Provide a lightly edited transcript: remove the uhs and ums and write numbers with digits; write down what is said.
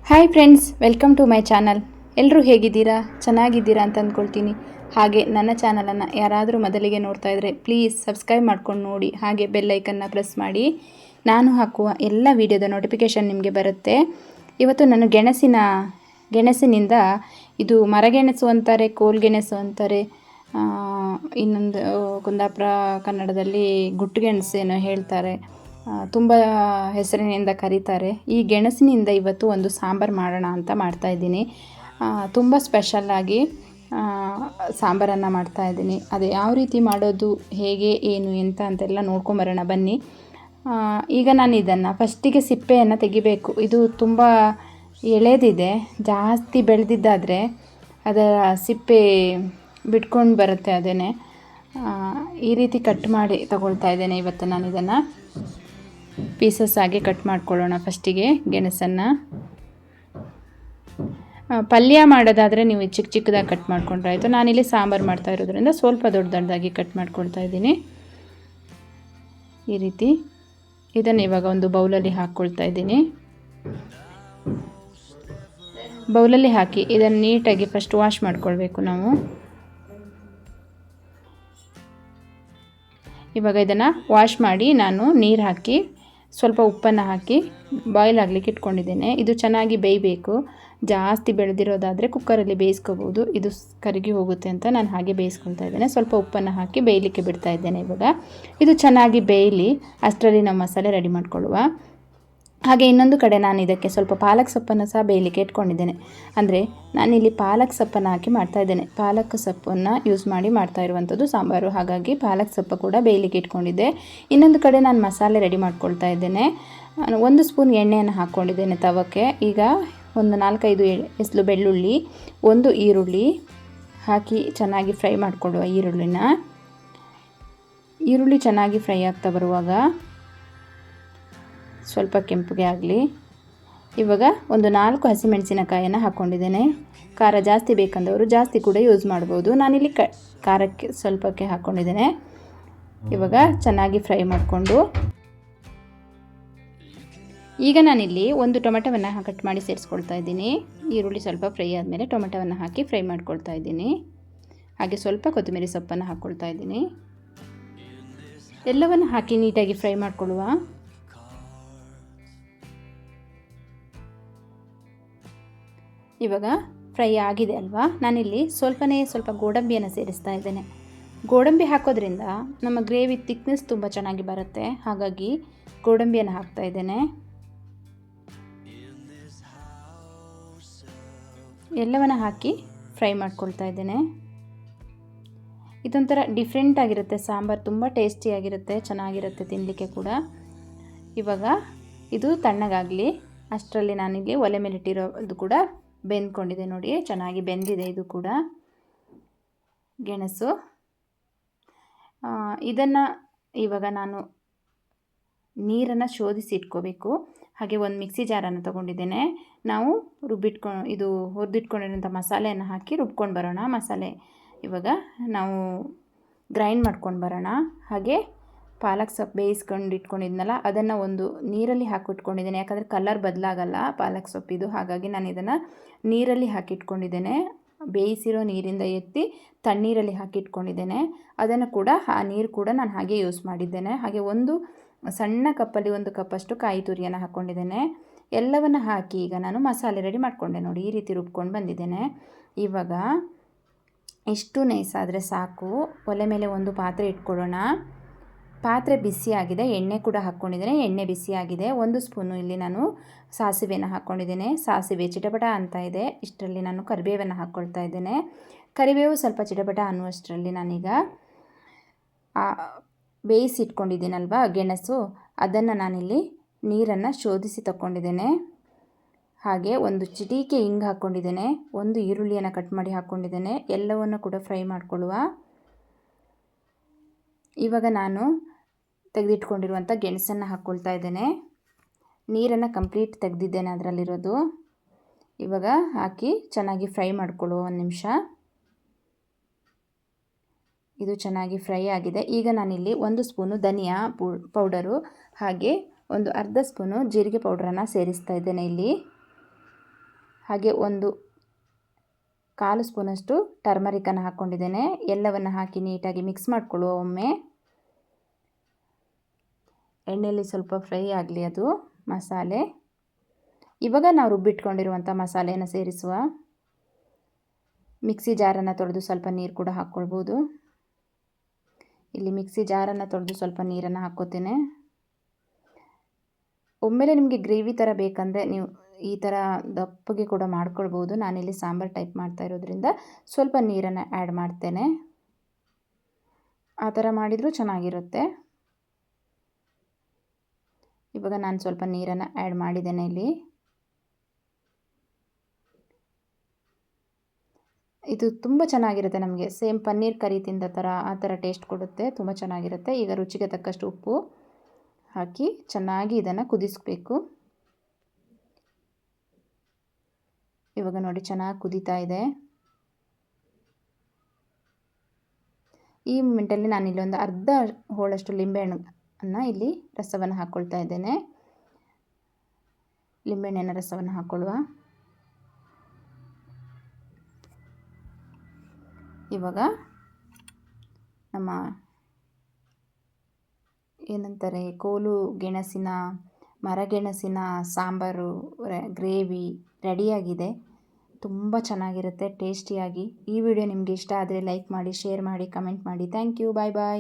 Hi friends, welcome to my channel. ಎಲ್ಲರೂ ಹೇಗಿದ್ದೀರಾ? ಚೆನ್ನಾಗಿದ್ದೀರಾ ಅಂತ ಅಂದ್ಕೊಳ್ತೀನಿ. ಹಾಗೆ ನನ್ನ ಚಾನಲನ್ನು ಯಾರಾದರೂ ಮೊದಲಿಗೆ ನೋಡ್ತಾ ಇದ್ದರೆ ಪ್ಲೀಸ್ ಸಬ್ಸ್ಕ್ರೈಬ್ ಮಾಡ್ಕೊಂಡು ನೋಡಿ, ಹಾಗೆ ಬೆಲ್ಲೈಕನ್ನ ಪ್ರೆಸ್ ಮಾಡಿ. ನಾನು ಹಾಕುವ ಎಲ್ಲ ವಿಡಿಯೋದ ನೋಟಿಫಿಕೇಷನ್ ನಿಮಗೆ ಬರುತ್ತೆ. ಇವತ್ತು ನಾನು ಗೆಣಸಿನಿಂದ ಇದು ಮರಗೆಣಸು ಅಂತಾರೆ, ಕೋಲ್ಗೆಣಸು ಅಂತಾರೆ, ಇನ್ನೊಂದು ಕುಂದಾಪುರ ಕನ್ನಡದಲ್ಲಿ ಗುಟ್ಟುಗೆಣಸೇನೋ ಹೇಳ್ತಾರೆ, ತುಂಬ ಹೆಸರಿನಿಂದ ಕರೀತಾರೆ. ಈ ಗೆಣಸಿನಿಂದ ಇವತ್ತು ಒಂದು ಸಾಂಬಾರು ಮಾಡೋಣ ಅಂತ ಮಾಡ್ತಾಯಿದ್ದೀನಿ. ತುಂಬ ಸ್ಪೆಷಲ್ಲಾಗಿ ಸಾಂಬಾರನ್ನು ಮಾಡ್ತಾಯಿದ್ದೀನಿ. ಅದು ಯಾವ ರೀತಿ ಮಾಡೋದು, ಹೇಗೆ, ಏನು, ಎಂತ ಅಂತೆಲ್ಲ ನೋಡ್ಕೊಂಬರೋಣ ಬನ್ನಿ. ಈಗ ನಾನು ಇದನ್ನು ಫಸ್ಟಿಗೆ ಸಿಪ್ಪೆಯನ್ನು ತೆಗಿಬೇಕು. ಇದು ತುಂಬ ಎಳೆದಿದೆ, ಜಾಸ್ತಿ ಬೆಳೆದಿದ್ದಾದರೆ ಅದರ ಸಿಪ್ಪೆ ಬಿಟ್ಕೊಂಡು ಬರುತ್ತೆ. ಅದೇನೆ ಈ ರೀತಿ ಕಟ್ ಮಾಡಿ ತಗೊಳ್ತಾ ಇದ್ದೇನೆ. ಇವತ್ತು ನಾನು ಇದನ್ನು ಪೀಸಸ್ ಆಗಿ ಕಟ್ ಮಾಡ್ಕೊಳ್ಳೋಣ. ಫಸ್ಟಿಗೆ ಗೆಣಸನ್ನು ಪಲ್ಯ ಮಾಡೋದಾದರೆ ನೀವು ಚಿಕ್ಕ ಚಿಕ್ಕದಾಗಿ ಕಟ್ ಮಾಡ್ಕೊಂಡ್ರೆ ಆಯಿತು. ನಾನಿಲ್ಲಿ ಸಾಂಬಾರು ಮಾಡ್ತಾ ಇರೋದ್ರಿಂದ ಸ್ವಲ್ಪ ದೊಡ್ಡ ದೊಡ್ಡದಾಗಿ ಕಟ್ ಮಾಡ್ಕೊಳ್ತಾ ಇದ್ದೀನಿ. ಈ ರೀತಿ ಇದನ್ನು ಇವಾಗ ಒಂದು ಬೌಲಲ್ಲಿ ಹಾಕ್ಕೊಳ್ತಾ ಇದ್ದೀನಿ. ಬೌಲಲ್ಲಿ ಹಾಕಿ ಇದನ್ನು ನೀಟಾಗಿ ಫಸ್ಟ್ ವಾಶ್ ಮಾಡ್ಕೊಳ್ಬೇಕು ನಾವು. ಇವಾಗ ಇದನ್ನು ವಾಶ್ ಮಾಡಿ ನಾನು ನೀರು ಹಾಕಿ ಸ್ವಲ್ಪ ಉಪ್ಪನ್ನು ಹಾಕಿ ಬಾಯ್ಲ್ ಆಗಲಿಕ್ಕೆ ಇಟ್ಕೊಂಡಿದ್ದೇನೆ. ಇದು ಚೆನ್ನಾಗಿ ಬೇಯಬೇಕು. ಜಾಸ್ತಿ ಬೆಳೆದಿರೋದಾದರೆ ಕುಕ್ಕರಲ್ಲಿ ಬೇಯಿಸ್ಕೋಬೋದು, ಇದು ಕರಗಿ ಹೋಗುತ್ತೆ ಅಂತ ನಾನು ಹಾಗೆ ಬೇಯಿಸ್ಕೊಳ್ತಾ ಇದ್ದೇನೆ. ಸ್ವಲ್ಪ ಉಪ್ಪನ್ನು ಹಾಕಿ ಬೇಯಲಿಕ್ಕೆ ಬಿಡ್ತಾ ಇದ್ದೇನೆ. ಇವಾಗ ಇದು ಚೆನ್ನಾಗಿ ಬೇಯಲಿ, ಅಷ್ಟರಲ್ಲಿ ನಾವು ಮಸಾಲೆ ರೆಡಿ ಮಾಡ್ಕೊಳ್ಳುವ. ಹಾಗೆ ಇನ್ನೊಂದು ಕಡೆ ನಾನು ಇದಕ್ಕೆ ಸ್ವಲ್ಪ ಪಾಲಕ್ ಸೊಪ್ಪನ್ನು ಸಹ ಬೇಯಲಿಕ್ಕೆ ಇಟ್ಕೊಂಡಿದ್ದೇನೆ. ಅಂದರೆ ನಾನಿಲ್ಲಿ ಪಾಲಕ್ ಸೊಪ್ಪನ್ನು ಹಾಕಿ ಮಾಡ್ತಾಯಿದ್ದೇನೆ. ಪಾಲಕ್ ಸೊಪ್ಪನ್ನು ಯೂಸ್ ಮಾಡಿ ಮಾಡ್ತಾ ಇರುವಂಥದ್ದು ಸಾಂಬಾರು, ಹಾಗಾಗಿ ಪಾಲಕ್ ಸೊಪ್ಪು ಕೂಡ ಬೇಯಲಿಕ್ಕೆ ಇಟ್ಕೊಂಡಿದ್ದೆ. ಇನ್ನೊಂದು ಕಡೆ ನಾನು ಮಸಾಲೆ ರೆಡಿ ಮಾಡ್ಕೊಳ್ತಾ ಇದ್ದೇನೆ. 1 ಸ್ಪೂನ್ ಎಣ್ಣೆಯನ್ನು ಹಾಕ್ಕೊಂಡಿದ್ದೇನೆ ತವಕ್ಕೆ. ಈಗ ಒಂದು 4-5 ಎಸ್ಲು ಬೆಳ್ಳುಳ್ಳಿ, 1 ಈರುಳ್ಳಿ ಹಾಕಿ ಚೆನ್ನಾಗಿ ಫ್ರೈ ಮಾಡಿಕೊಳ್ಳುವ. ಈರುಳ್ಳಿ ಚೆನ್ನಾಗಿ ಫ್ರೈ ಆಗ್ತಾ ಬರುವಾಗ ಸ್ವಲ್ಪ ಕೆಂಪಗೆ ಆಗಲಿ. ಇವಾಗ ಒಂದು 4 ಹಸಿಮೆಣಸಿನಕಾಯನ್ನು ಹಾಕ್ಕೊಂಡಿದ್ದೇನೆ. ಖಾರ ಜಾಸ್ತಿ ಬೇಕಂದವರು ಜಾಸ್ತಿ ಕೂಡ ಯೂಸ್ ಮಾಡ್ಬೋದು. ನಾನಿಲ್ಲಿ ಖಾರಕ್ಕೆ ಸ್ವಲ್ಪಕ್ಕೆ ಹಾಕ್ಕೊಂಡಿದ್ದೇನೆ. ಇವಾಗ ಚೆನ್ನಾಗಿ ಫ್ರೈ ಮಾಡಿಕೊಂಡು ಈಗ ನಾನಿಲ್ಲಿ ಒಂದು ಟೊಮೆಟೊವನ್ನು ಕಟ್ ಮಾಡಿ ಸೇರಿಸ್ಕೊಳ್ತಾ ಇದ್ದೀನಿ. ಈರುಳ್ಳಿ ಸ್ವಲ್ಪ ಫ್ರೈ ಆದಮೇಲೆ ಟೊಮೆಟೊವನ್ನು ಹಾಕಿ ಫ್ರೈ ಮಾಡ್ಕೊಳ್ತಾ ಇದ್ದೀನಿ. ಹಾಗೆ ಸ್ವಲ್ಪ ಕೊತ್ತಂಬರಿ ಸೊಪ್ಪನ್ನು ಹಾಕ್ಕೊಳ್ತಾ ಇದ್ದೀನಿ. ಎಲ್ಲವನ್ನು ಹಾಕಿ ನೀಟಾಗಿ ಫ್ರೈ ಮಾಡಿಕೊಳ್ಳುವ. ಇವಾಗ ಫ್ರೈ ಆಗಿದೆ ಅಲ್ವಾ, ನಾನಿಲ್ಲಿ ಸ್ವಲ್ಪ ಗೋಡಂಬಿಯನ್ನು ಸೇರಿಸ್ತಾ ಇದ್ದೇನೆ. ಗೋಡಂಬಿ ಹಾಕೋದ್ರಿಂದ ನಮ್ಮ ಗ್ರೇವಿ ಥಿಕ್ನೆಸ್ ತುಂಬ ಚೆನ್ನಾಗಿ ಬರುತ್ತೆ, ಹಾಗಾಗಿ ಗೋಡಂಬಿಯನ್ನು ಹಾಕ್ತಾ ಇದ್ದೇನೆ. ಎಲ್ಲವನ್ನು ಹಾಕಿ ಫ್ರೈ ಮಾಡ್ಕೊಳ್ತಾ ಇದ್ದೇನೆ. ಇದೊಂಥರ ಡಿಫ್ರೆಂಟ್ ಆಗಿರುತ್ತೆ ಸಾಂಬಾರು, ತುಂಬ ಟೇಸ್ಟಿಯಾಗಿರುತ್ತೆ, ಚೆನ್ನಾಗಿರುತ್ತೆ ತಿನ್ನಲಿಕ್ಕೆ ಕೂಡ. ಇವಾಗ ಇದು ತಣ್ಣಗಾಗಲಿ, ಅಷ್ಟರಲ್ಲಿ ನಾನಿಲ್ಲಿ ಒಲೆ ಮೇಲಿಟ್ಟಿರೋದು ಕೂಡ ಬೆಂದ್ಕೊಂಡಿದೆ. ನೋಡಿ, ಚೆನ್ನಾಗಿ ಬೆಂದಿದೆ ಇದು ಕೂಡ ಗೆಣಸು. ಇದನ್ನು ಇವಾಗ ನಾನು ನೀರನ್ನು ಶೋಧಿಸಿ ಇಟ್ಕೋಬೇಕು. ಹಾಗೆ ಒಂದು ಮಿಕ್ಸಿ ಜಾರನ್ನು ತೊಗೊಂಡಿದ್ದೇನೆ. ನಾವು ಹುರಿದಿಟ್ಕೊಂಡಿರೋಂಥ ಮಸಾಲೆಯನ್ನು ಹಾಕಿ ರುಬ್ಕೊಂಡು ಬರೋಣ. ಮಸಾಲೆ ಇವಾಗ ನಾವು ಗ್ರೈಂಡ್ ಮಾಡ್ಕೊಂಡು ಬರೋಣ. ಹಾಗೆ ಪಾಲಕ್ ಸೊಪ್ಪು ಬೇಯಿಸ್ಕೊಂಡು ಇಟ್ಕೊಂಡಿದ್ನಲ್ಲ, ಅದನ್ನು ಒಂದು ನೀರಲ್ಲಿ ಹಾಕಿಟ್ಕೊಂಡಿದ್ದೇನೆ. ಯಾಕಂದರೆ ಕಲರ್ ಬದಲಾಗಲ್ಲ ಪಾಲಕ್ ಸೊಪ್ಪಿದು, ಹಾಗಾಗಿ ನಾನು ಇದನ್ನು ನೀರಲ್ಲಿ ಹಾಕಿಟ್ಕೊಂಡಿದ್ದೇನೆ. ಬೇಯಿಸಿರೋ ನೀರಿಂದ ಎತ್ತಿ ತಣ್ಣೀರಲ್ಲಿ ಹಾಕಿಟ್ಕೊಂಡಿದ್ದೇನೆ. ಅದನ್ನು ಕೂಡ ಆ ನೀರು ಕೂಡ ನಾನು ಹಾಗೆ ಯೂಸ್ ಮಾಡಿದ್ದೇನೆ. ಹಾಗೆ ಒಂದು ಸಣ್ಣ ಕಪ್ಪಲ್ಲಿ 1 ಕಪ್ಪಷ್ಟು ಕಾಯಿ ತುರಿಯನ್ನು ಹಾಕ್ಕೊಂಡಿದ್ದೇನೆ. ಎಲ್ಲವನ್ನು ಹಾಕಿ ಈಗ ನಾನು ಮಸಾಲೆ ರೆಡಿ ಮಾಡಿಕೊಂಡೆ. ನೋಡಿ, ಈ ರೀತಿ ರುಬ್ಕೊಂಡು ಬಂದಿದ್ದೇನೆ. ಇವಾಗ ಎಷ್ಟು ನೈಸಾದರೆ ಸಾಕು. ಒಲೆ ಮೇಲೆ ಒಂದು ಪಾತ್ರೆ ಇಟ್ಕೊಳ್ಳೋಣ. ಪಾತ್ರೆ ಬಿಸಿಯಾಗಿದೆ, ಎಣ್ಣೆ ಕೂಡ ಹಾಕ್ಕೊಂಡಿದ್ದೇನೆ. ಎಣ್ಣೆ ಬಿಸಿಯಾಗಿದೆ. 1 ಸ್ಪೂನು ಇಲ್ಲಿ ನಾನು ಸಾಸಿವೆಯನ್ನು ಹಾಕ್ಕೊಂಡಿದ್ದೇನೆ. ಸಾಸಿವೆ ಚಿಟಪಟ ಅಂತ ಇದೆ. ಇಷ್ಟರಲ್ಲಿ ನಾನು ಕರಿಬೇವನ್ನು ಹಾಕ್ಕೊಳ್ತಾ ಇದ್ದೇನೆ. ಕರಿಬೇವು ಸ್ವಲ್ಪ ಚಿಟಪಟ ಅನ್ನುವಷ್ಟರಲ್ಲಿ ನಾನೀಗ ಬೇಯಿಸಿಟ್ಕೊಂಡಿದ್ದೀನಲ್ವ ಗೆಣಸು, ಅದನ್ನು ನಾನಿಲ್ಲಿ ನೀರನ್ನು ಶೋಧಿಸಿ ತಗೊಂಡಿದ್ದೇನೆ. ಹಾಗೆ ಒಂದು ಚಿಟಿಕೆ ಹಿಂಗೆ ಹಾಕ್ಕೊಂಡಿದ್ದೇನೆ. 1 ಈರುಳ್ಳಿಯನ್ನು ಕಟ್ ಮಾಡಿ ಹಾಕ್ಕೊಂಡಿದ್ದೇನೆ. ಎಲ್ಲವನ್ನು ಕೂಡ ಫ್ರೈ ಮಾಡಿಕೊಳ್ಳುವ. ಇವಾಗ ನಾನು ತೆಗೆದಿಟ್ಕೊಂಡಿರುವಂಥ ಗೆಣಸನ್ನು ಹಾಕ್ಕೊಳ್ತಾ ಇದ್ದೇನೆ. ನೀರನ್ನು ಕಂಪ್ಲೀಟ್ ತೆಗೆದಿದ್ದೇನೆ ಅದರಲ್ಲಿರೋದು. ಇವಾಗ ಹಾಕಿ ಚೆನ್ನಾಗಿ ಫ್ರೈ ಮಾಡಿಕೊಳ್ಳುವ 1 ನಿಮಿಷ. ಇದು ಚೆನ್ನಾಗಿ ಫ್ರೈ ಆಗಿದೆ. ಈಗ ನಾನಿಲ್ಲಿ 1 ಸ್ಪೂನು ಧನಿಯಾ ಪೌಡರು ಹಾಗೆ ಒಂದು ಅರ್ಧ ಸ್ಪೂನು ಜೀರಿಗೆ ಪೌಡ್ರನ್ನು ಸೇರಿಸ್ತಾ ಇದ್ದೇನೆ ಇಲ್ಲಿ. ಹಾಗೆ 1 1/4 ಸ್ಪೂನಷ್ಟು ಟರ್ಮರಿಕನ್ನು ಹಾಕ್ಕೊಂಡಿದ್ದೇನೆ. ಎಲ್ಲವನ್ನು ಹಾಕಿ ನೀಟಾಗಿ ಮಿಕ್ಸ್ ಮಾಡಿಕೊಳ್ಳುವ ಒಮ್ಮೆ. ಎಣ್ಣೆಯಲ್ಲಿ ಸ್ವಲ್ಪ ಫ್ರೈ ಆಗಲಿ ಅದು ಮಸಾಲೆ. ಇವಾಗ ನಾವು ರುಬ್ಬಿಟ್ಕೊಂಡಿರುವಂಥ ಮಸಾಲೆಯನ್ನು ಸೇರಿಸುವ. ಮಿಕ್ಸಿ ಜಾರನ್ನು ತೊಳೆದು ಸ್ವಲ್ಪ ನೀರು ಕೂಡ ಹಾಕ್ಕೊಳ್ಬೋದು. ಇಲ್ಲಿ ಮಿಕ್ಸಿ ಜಾರನ್ನು ತೊಳೆದು ಸ್ವಲ್ಪ ನೀರನ್ನು ಹಾಕ್ಕೋತೇನೆ. ಒಮ್ಮೆಲೆ ನಿಮಗೆ ಗ್ರೇವಿ ಥರ ಬೇಕಂದರೆ ನೀವು ಈ ಥರ ದಪ್ಪಗೆ ಕೂಡ ಮಾಡ್ಕೊಳ್ಬೋದು. ನಾನಿಲ್ಲಿ ಸಾಂಬಾರು ಟೈಪ್ ಮಾಡ್ತಾ ಇರೋದ್ರಿಂದ ಸ್ವಲ್ಪ ನೀರನ್ನು ಆ್ಯಡ್ ಮಾಡ್ತೇನೆ. ಆ ಥರ ಮಾಡಿದರೂ ಚೆನ್ನಾಗಿರುತ್ತೆ. ಇವಾಗ ನಾನು ಸ್ವಲ್ಪ ನೀರನ್ನು ಆ್ಯಡ್ ಮಾಡಿದ್ದೇನೆ ಇಲ್ಲಿ. ಇದು ತುಂಬ ಚೆನ್ನಾಗಿರುತ್ತೆ. ನಮಗೆ ಸೇಮ್ ಪನ್ನೀರ್ ಕರಿ ತಿಂದ ಥರ ಆ ಥರ ಟೇಸ್ಟ್ ಕೊಡುತ್ತೆ. ತುಂಬ ಚೆನ್ನಾಗಿರುತ್ತೆ. ಈಗ ರುಚಿಗೆ ತಕ್ಕಷ್ಟು ಉಪ್ಪು ಹಾಕಿ ಚೆನ್ನಾಗಿ ಇದನ್ನು ಕುದಿಸಬೇಕು. ಇವಾಗ ನೋಡಿ ಚೆನ್ನಾಗಿ ಕುದೀತಾ ಇದೆ. ಈ ಮೊಮೆಂಟಲ್ಲಿ ನಾನು ಇಲ್ಲೊಂದು ಅರ್ಧ ಹೋಳಷ್ಟು ಲಿಂಬೆಹಣ್ಣನ್ನು ಇಲ್ಲಿ ರಸವನ್ನು ಹಾಕ್ಕೊಳ್ತಾ ಇದ್ದೇನೆ. ಲಿಂಬೆಹಣ್ಣಿನ ರಸವನ್ನು ಹಾಕ್ಕೊಳ್ಳುವ. ಇವಾಗ ನಮ್ಮ ಏನಂತಾರೆ ಕೋಲು ಗೆಣಸಿನ ಮರಗೆಣಸಿನ ಸಾಂಬಾರು ಗ್ರೇವಿ ರೆಡಿಯಾಗಿದೆ. ತುಂಬ ಚೆನ್ನಾಗಿರುತ್ತೆ ಟೇಸ್ಟಿಯಾಗಿ. ಈ ವಿಡಿಯೋ ನಿಮಗೆ ಇಷ್ಟ ಆದರೆ ಲೈಕ್ ಮಾಡಿ, ಶೇರ್ ಮಾಡಿ, ಕಮೆಂಟ್ ಮಾಡಿ. Thank you. Bye bye.